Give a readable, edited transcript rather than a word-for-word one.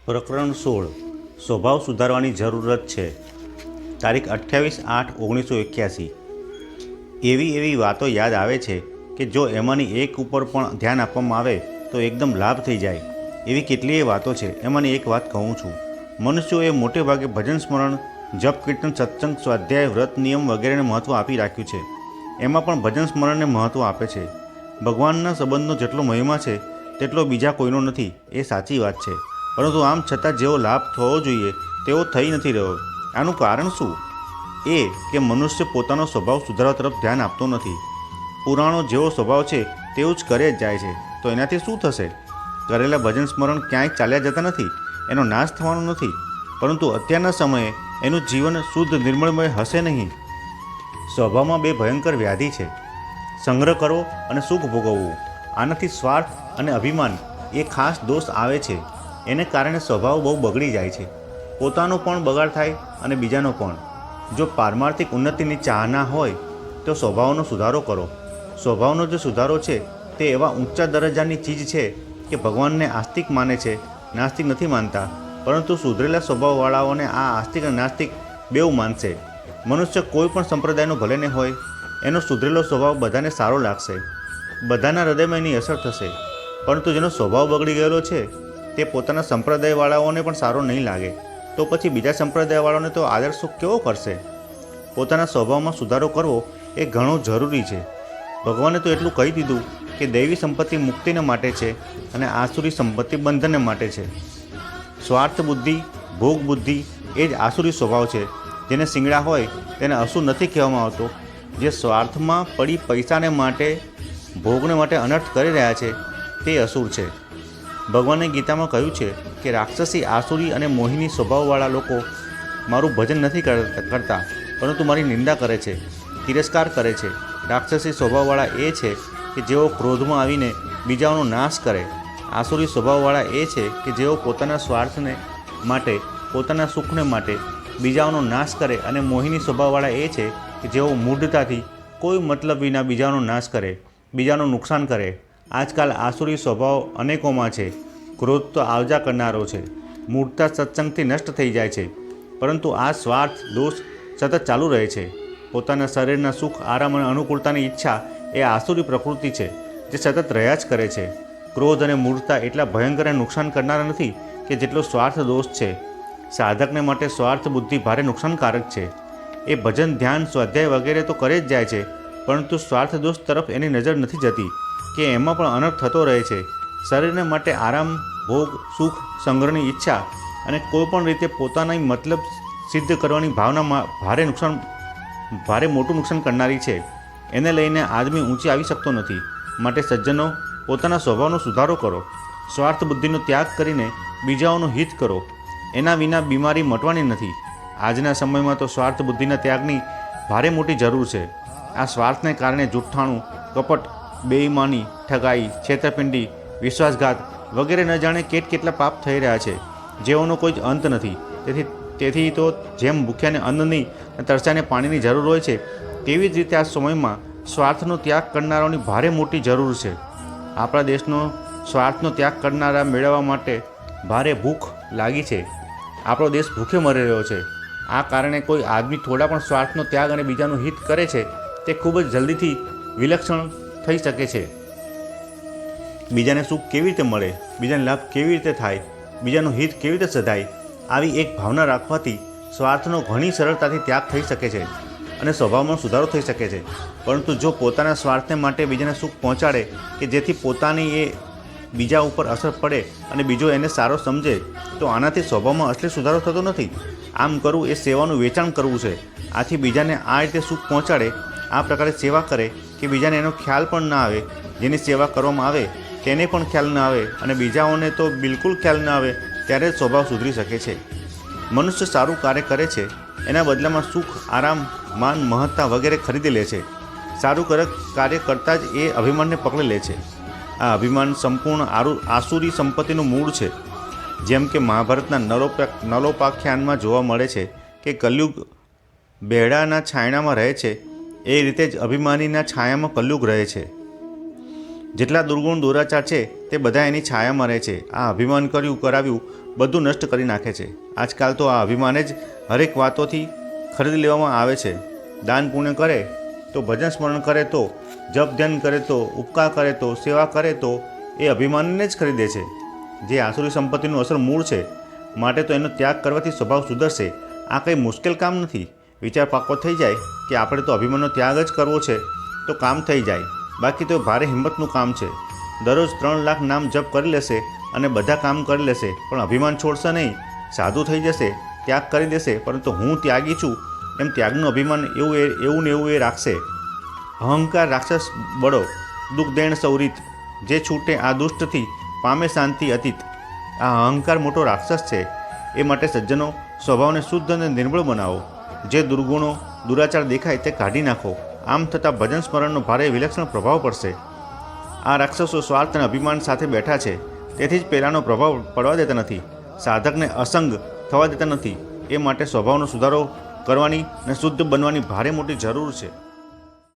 પ્રકરણ 16 સ્વભાવ સુધારવાની જરૂરત છે. તારીખ 28/8/1981. એવી વાતો યાદ આવે છે કે જો એમાંની એક ઉપર પણ ધ્યાન આપવામાં આવે તો એકદમ લાભ થઈ જાય. એવી કેટલીય વાતો છે. એમાંની એક વાત કહું છું. મનુષ્યોએ મોટે ભાગે ભજન સ્મરણ, જપ, કીર્તન, સત્સંગ, સ્વાધ્યાય, વ્રત, નિયમ વગેરેને મહત્ત્વ આપી રાખ્યું છે. એમાં પણ ભજન સ્મરણને મહત્ત્વ આપે છે. ભગવાનના સંબંધનો જેટલો મહિમા છે તેટલો બીજા કોઈનો નથી, એ સાચી વાત છે. પરંતુ આમ છતાં જેવો લાભ થવો જોઈએ તેવો થઈ નથી રહ્યો. આનું કારણ શું? એ કે મનુષ્ય પોતાનો સ્વભાવ સુધારવા તરફ ધ્યાન આપતો નથી. પુરાણો જેવો સ્વભાવ છે તેવું જ કરે જ જાય છે. તો એનાથી શું થશે? કરેલા ભજન સ્મરણ ક્યાંય ચાલ્યા જતા નથી, એનો નાશ થવાનો નથી. પરંતુ અત્યારના સમયે એનું જીવન શુદ્ધ નિર્મળમય હશે નહીં. સ્વભાવમાં બે ભયંકર વ્યાધિ છે: સંગ્રહ કરવો અને સુખ ભોગવવું. આનાથી સ્વાર્થ અને અભિમાન એ ખાસ દોષ આવે છે. એને કારણે સ્વભાવ બહુ બગડી જાય છે. પોતાનો પણ બગાડ થાય અને બીજાનો પણ. જો પારમાર્થિક ઉન્નતિની ચાહના હોય તો સ્વભાવનો સુધારો કરો. સ્વભાવનો જે સુધારો છે તે એવા ઊંચા દરજ્જાની ચીજ છે કે ભગવાનને આસ્તિક માને છે, નાસ્તિક નથી માનતા. પરંતુ સુધરેલા સ્વભાવવાળાઓને આ આસ્તિક અને નાસ્તિક બેઉ માનશે. મનુષ્ય કોઈ પણ સંપ્રદાયનો ભલે ને હોય, એનો સુધરેલો સ્વભાવ બધાને સારો લાગશે, બધાના હૃદયમાં એની અસર થશે. પરંતુ જેનો સ્વભાવ બગડી ગયેલો છે તે પોતાના સંપ્રદાયવાળાઓને પણ સારો નહીં લાગે. તો પછી બીજા સંપ્રદાયવાળાઓને તો આદર સુખ કેવો કરશે? પોતાના સ્વભાવમાં સુધારો કરવો એ ઘણો જરૂરી છે. ભગવાને તો એટલું કહી દીધું કે દૈવી સંપત્તિ મુક્તિને માટે છે અને આસુરી સંપત્તિ બંધનને માટે છે. સ્વાર્થ બુદ્ધિ, ભોગ બુદ્ધિ એ જ આસુરી સ્વભાવ છે. જેને શિંગડા હોય તેને અસુર નથી કહેવામાં આવતો. જે સ્વાર્થમાં પડી પૈસાને માટે, ભોગને માટે અનર્થ કરી રહ્યા છે તે અસુર છે. ભગવાને ગીતામાં કહ્યું છે કે રાક્ષસી, આસુરી અને મોહિની સ્વભાવવાળા લોકો મારું ભજન નથી કરતા, પરંતુ મારી નિંદા કરે છે, તિરસ્કાર કરે છે. રાક્ષસી સ્વભાવવાળા એ છે કે જેઓ ક્રોધમાં આવીને બીજાઓનો નાશ કરે. આસુરી સ્વભાવવાળા એ છે કે જેઓ પોતાના સ્વાર્થને માટે, પોતાના સુખને માટે બીજાઓનો નાશ કરે. અને મોહિની સ્વભાવવાળા એ છે કે જેઓ મૂઢતાથી કોઈ મતલબ વિના બીજાઓનો નાશ કરે, બીજાનું નુકસાન કરે. આજકાલ આસુરી સ્વભાવ અનેકોમાં છે. ક્રોધ તો આવજા કરનારો છે. મૂઢતા સત્સંગથી નષ્ટ થઈ જાય છે. પરંતુ આ સ્વાર્થ દોષ સતત ચાલુ રહે છે. પોતાના શરીરના સુખ, આરામ અને અનુકૂળતાની ઈચ્છા એ આસુરી પ્રકૃતિ છે જે સતત રહ્યા જ કરે છે. ક્રોધ અને મૂઢતા એટલા ભયંકર અને નુકસાન કરનારા નથી કે જેટલો સ્વાર્થ દોષ છે. સાધકને માટે સ્વાર્થ બુદ્ધિ ભારે નુકસાનકારક છે. એ ભજન, ધ્યાન, સ્વાધ્યાય વગેરે તો કરે જ જાય છે, પરંતુ સ્વાર્થ દોષ તરફ એની નજર નથી જતી કે એમાં પણ અનર્થ થતો રહે છે. શરીરને માટે આરામ, ભોગ, સુખ, સંગ્રહની ઈચ્છા અને કોઈપણ રીતે પોતાના મતલબ સિદ્ધ કરવાની ભાવના ભારે મોટું નુકસાન કરનારી છે. એને લઈને આદમી ઊંચી આવી શકતો નથી. માટે સજ્જનો, પોતાના સ્વભાવનો સુધારો કરો. સ્વાર્થ બુદ્ધિનો ત્યાગ કરીને બીજાઓનું હિત કરો. એના વિના બીમારી મટવાની નથી. આજના સમયમાં તો સ્વાર્થ બુદ્ધિના ત્યાગની ભારે મોટી જરૂર છે. આ સ્વાર્થને કારણે જુઠ્ઠાણું, કપટ, બેઈમાની, ઠગાઈ, છેતરપિંડી, વિશ્વાસઘાત વગેરે ન જાણે કેટલા પાપ થઈ રહ્યા છે, જેઓનો કોઈ જ અંત નથી. તેથી તો જેમ ભૂખ્યાને અન્નની અને તરસ્યાને પાણીની જરૂર હોય છે, તેવી જ રીતે આ સમયમાં સ્વાર્થનો ત્યાગ કરનારાઓની ભારે મોટી જરૂર છે. આપણા દેશનો સ્વાર્થનો ત્યાગ કરનારા મેળવવા માટે ભારે ભૂખ લાગી છે. આપણો દેશ ભૂખે મરી રહ્યો છે. આ કારણે કોઈ આદમી થોડા પણ સ્વાર્થનો ત્યાગ અને બીજાનું હિત કરે છે તે ખૂબ જ જલ્દીથી વિલક્ષણ થઈ શકે છે. બીજાને સુખ કેવી રીતે મળે, બીજાને લાભ કેવી રીતે થાય, બીજાનું હિત કેવી રીતે સધાય, આવી એક ભાવના રાખવાથી સ્વાર્થનો ઘણી સરળતાથી ત્યાગ થઈ શકે છે અને સ્વભાવમાં સુધારો થઈ શકે છે. પરંતુ જો પોતાના સ્વાર્થને માટે બીજાને સુખ પહોંચાડે કે જેથી પોતાની એ બીજા ઉપર અસર પડે અને બીજો એને સારો સમજે, તો આનાથી સ્વભાવમાં અસલી સુધારો થતો નથી. આમ કરવું એ સેવાનું વેચાણ કરવું છે. આથી બીજાને આ રીતે સુખ પહોંચાડે, આ પ્રકારે સેવા કરે કે બીજાને એનો ખ્યાલ પણ ના આવે. જેની સેવા કરવામાં આવે તેને પણ ખ્યાલ ન આવે અને બીજાઓને તો બિલકુલ ખ્યાલ ન આવે, ત્યારે જ સ્વભાવ સુધરી શકે છે. મનુષ્ય સારું કાર્ય કરે છે, એના બદલામાં સુખ, આરામ, માન, મહત્તા વગેરે ખરીદી લે છે. સારું કાર્ય કરતાં જ એ અભિમાનને પકડી લે છે. આ અભિમાન સંપૂર્ણ આસુરી સંપત્તિનું મૂળ છે. જેમ કે મહાભારતના નલોપાખ્યાનમાં જોવા મળે છે કે કલયુગ બેડાના છાયણામાં રહે છે, એ રીતે જ અભિમાનીના છાયામાં કલયુગ રહે છે. જેટલા દુર્ગુણ દુરાચાર છે તે બધા એની છાયામાં રહે છે. આ અભિમાન કરાવ્યું બધું નષ્ટ કરી નાખે છે. આજકાલ તો આ અભિમાને જ હરેક વાતોથી ખરીદી લેવામાં આવે છે. દાન પુણ્ય કરે તો, ભજન સ્મરણ કરે તો, જપ ધ્યાન કરે તો, ઉપકાર કરે તો, સેવા કરે તો એ અભિમાનને જ ખરીદે છે, જે આસુરી સંપત્તિનું અસર મૂળ છે. માટે તો એનો ત્યાગ કરવાથી સ્વભાવ સુધરશે. આ કંઈ મુશ્કેલ કામ નથી. વિચાર પાકો થઈ જાય કે આપણે તો અભિમાનનો ત્યાગ જ કરવો છે તો કામ થઈ જાય. બાકી તો ભારે હિંમતનું કામ છે. દરરોજ 3 લાખ નામ જપ કરી લેશે અને બધા કામ કરી લેશે, પણ અભિમાન છોડશે નહીં. સાધુ થઈ જશે, ત્યાગ કરી દેશે, પરંતુ હું ત્યાગી છું એમ ત્યાગનું અભિમાન એવું ને એવું એ રાખશે. અહંકાર રાક્ષસ બળો, દુઃખ દેણ સૌરીત, જે છૂટે આ દુષ્ટથી પામે શાંતિ અતીત. આ અહંકાર મોટો રાક્ષસ છે. એ માટે સજ્જનો સ્વભાવને શુદ્ધ અને નિર્મળ બનાવો. જે દુર્ગુણો દુરાચાર દેખાય તે કાઢી નાખો. આમ થતાં ભજન સ્મરણનો ભારે વિલક્ષણ પ્રભાવ પડશે. આ રાક્ષસો સ્વાર્થ અને અભિમાન સાથે બેઠા છે, તેથી જ પહેલાંનો પ્રભાવ પડવા દેતા નથી. સાધકને અસંગ થવા દેતા નથી. એ માટે સ્વભાવનો સુધારો કરવાની અને શુદ્ધ બનવાની ભારે મોટી જરૂર છે.